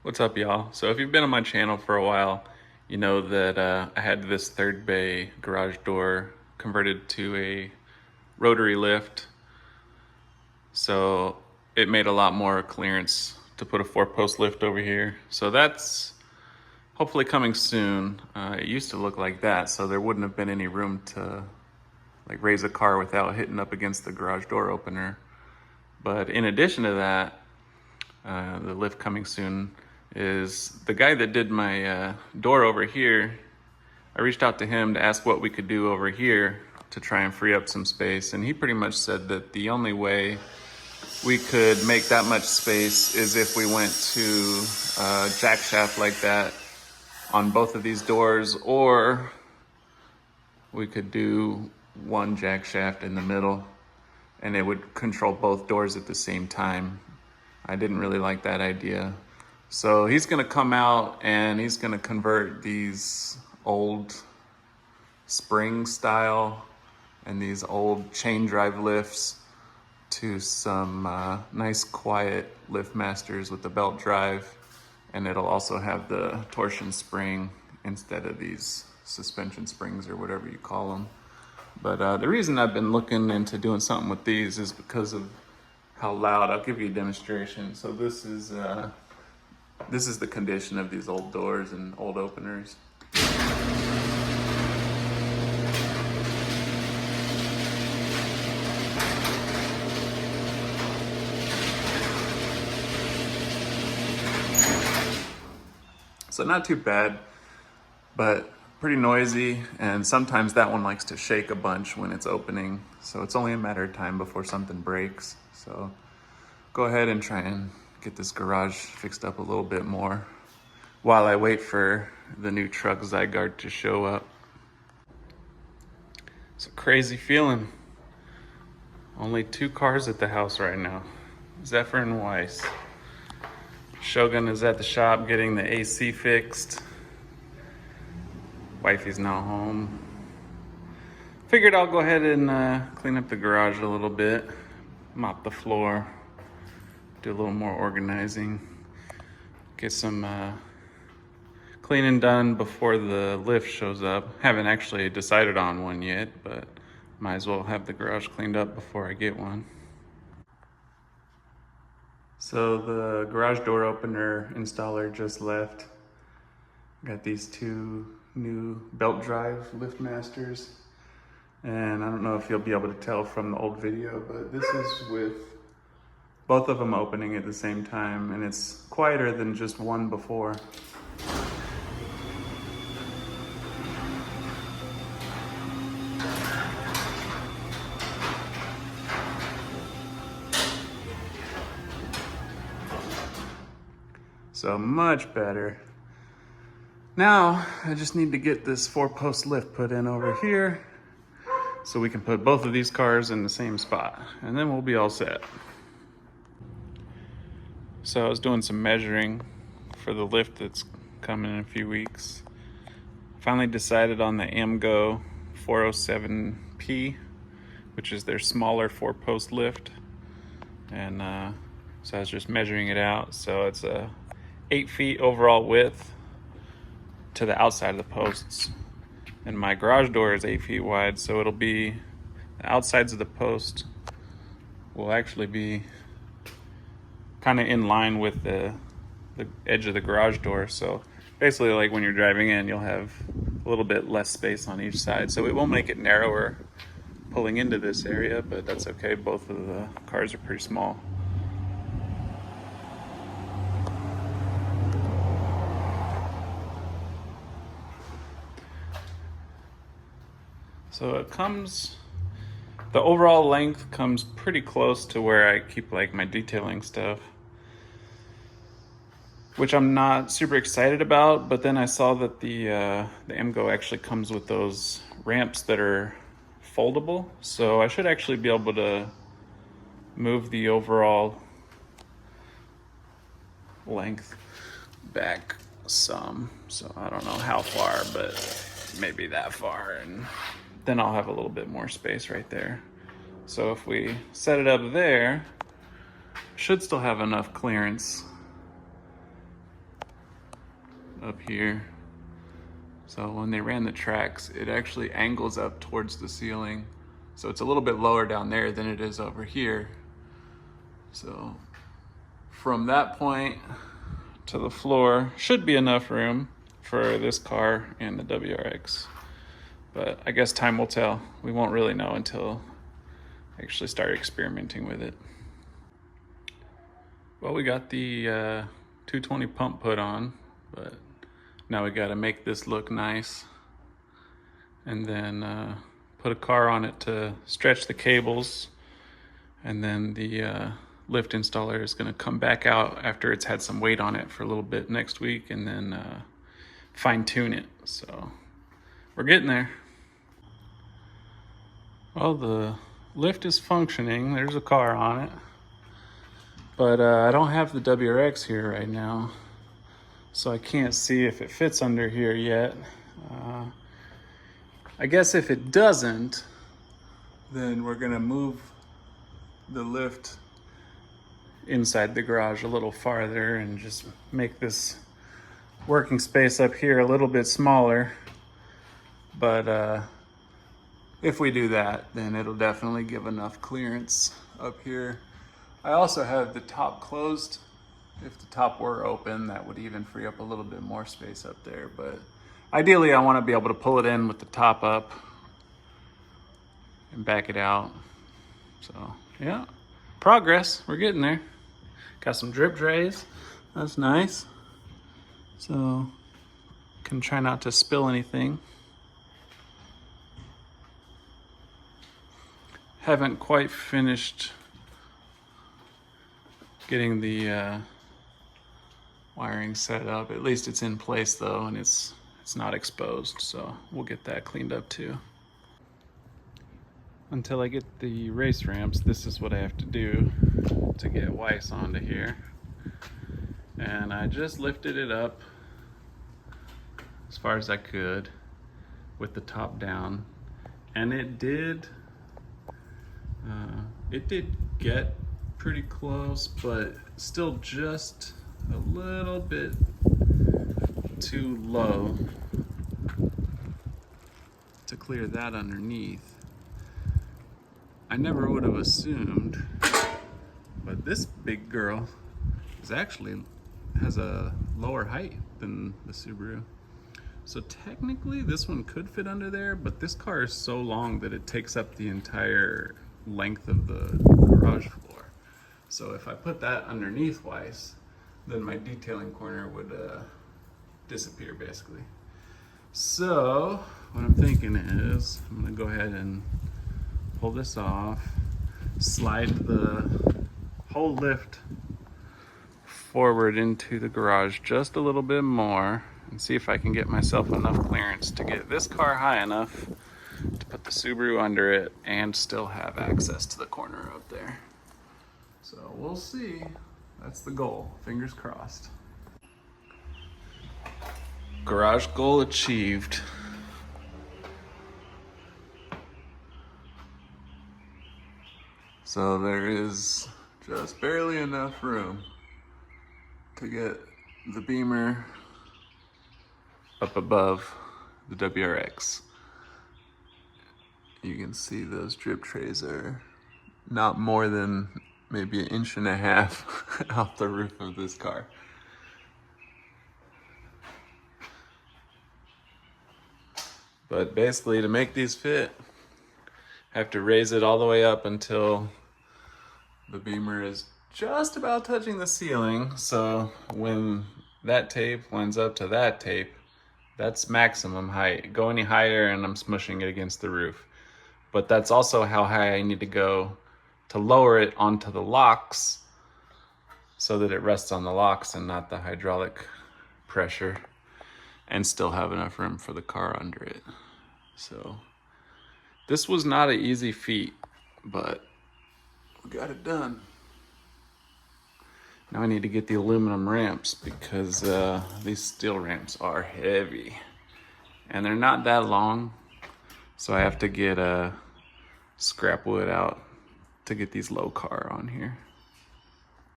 What's up, y'all? So if you've been on my channel for a while, you know that I had this third bay garage door converted to a rotary lift. So it made a lot more clearance to put a 4-post lift over here. So that's hopefully coming soon. It used to look like that, so there wouldn't have been any room to like raise a car without hitting up against the garage door opener. But in addition to that, the lift coming soon is the guy that did my door over here. I reached out to him to ask what we could do over here to try and free up some space, and he pretty much said that the only way we could make that much space is if we went to a jack shaft like that on both of these doors, or we could do one jack shaft in the middle and it would control both doors at the same time. I didn't really like that idea. So he's gonna come out and he's gonna convert these old spring style and these old chain drive lifts to some nice quiet lift masters with the belt drive. And it'll also have the torsion spring instead of these suspension springs or whatever you call them. But the reason I've been looking into doing something with these is because of how loud. I'll give you a demonstration. So this is the condition of these old doors and old openers. So not too bad, but pretty noisy, and sometimes that one likes to shake a bunch when it's opening. So it's only a matter of time before something breaks. So go ahead and try and get this garage fixed up a little bit more while I wait for the new truck Zygarde to show up. It's a crazy feeling. Only 2 cars at the house right now. Zephyr and Weiss. Shogun is at the shop getting the AC fixed. Wifey's now home. Figured I'll go ahead and clean up the garage a little bit, mop the floor, do a little more organizing, get some cleaning done before the lift shows up. Haven't actually decided on one yet, but might as well have the garage cleaned up before I get one. So the garage door opener installer just left. Got these 2 new belt drive lift masters. And I don't know if you'll be able to tell from the old video, but this is with both of them opening at the same time, and it's quieter than just one before. So much better. Now, I just need to get this 4-post lift put in over here so we can put both of these cars in the same spot, and then we'll be all set. So I was doing some measuring for the lift that's coming in a few weeks. Finally decided on the Amgo 407P, which is their smaller 4-post lift. And so I was just measuring it out. So it's a 8 feet overall width to the outside of the posts, and my garage door is 8 feet wide, so it'll be the outsides of the post will actually be kind of in line with the edge of the garage door. So basically, like when you're driving in, you'll have a little bit less space on each side, so it will make it narrower pulling into this area, but that's okay. Both of the cars are pretty small. So it comes, the overall length comes pretty close to where I keep like my detailing stuff, which I'm not super excited about. But then I saw that the Amgo actually comes with those ramps that are foldable. So I should actually be able to move the overall length back some. So I don't know how far, but maybe that far, and then I'll have a little bit more space right there. So if we set it up there, should still have enough clearance up here. So when they ran the tracks, it actually angles up towards the ceiling. So it's a little bit lower down there than it is over here. So from that point to the floor should be enough room for this car and the WRX. But I guess time will tell. We won't really know until I actually start experimenting with it. Well, we got the 220 pump put on, but now we gotta make this look nice. And then put a car on it to stretch the cables. And then the lift installer is gonna come back out after it's had some weight on it for a little bit next week, and then fine tune it. So we're getting there. Well, the lift is functioning. There's a car on it. But I don't have the WRX here right now, so I can't see if it fits under here yet. I guess if it doesn't, then we're gonna move the lift inside the garage a little farther and just make this working space up here a little bit smaller. But if we do that, then it'll definitely give enough clearance up here. I also have the top closed. If the top were open, that would even free up a little bit more space up there. But ideally, I want to be able to pull it in with the top up and back it out. So yeah, progress. We're getting there. Got some drip trays. That's nice. So can try not to spill anything. Haven't quite finished getting the wiring set up. At least it's in place though, and it's not exposed, so we'll get that cleaned up too. Until I get the race ramps, this is what I have to do to get Weiss onto here. And I just lifted it up as far as I could with the top down, and it did get pretty close, but still just a little bit too low to clear that underneath. I never would have assumed, but this big girl has a lower height than the Subaru. So technically this one could fit under there, but this car is so long that it takes up the entire length of the garage floor. So if I put that underneath Weiss, then my detailing corner would disappear basically. So what I'm thinking is I'm gonna go ahead and pull this off, slide the whole lift forward into the garage just a little bit more, and see if I can get myself enough clearance to get this car high enough to put the Subaru under it and still have access to the corner up there. So we'll see. That's the goal. Fingers crossed. Garage goal achieved. So there is just barely enough room to get the Beamer up above the WRX. You can see those drip trays are not more than maybe 1.5 inches off the roof of this car. But basically, to make these fit, I have to raise it all the way up until the Beamer is just about touching the ceiling. So when that tape lines up to that tape, that's maximum height. Go any higher and I'm smushing it against the roof. But that's also how high I need to go to lower it onto the locks so that it rests on the locks and not the hydraulic pressure, and still have enough room for the car under it. So this was not an easy feat, but we got it done. Now I need to get the aluminum ramps because these steel ramps are heavy and they're not that long. So I have to get scrap wood out to get these low car on here.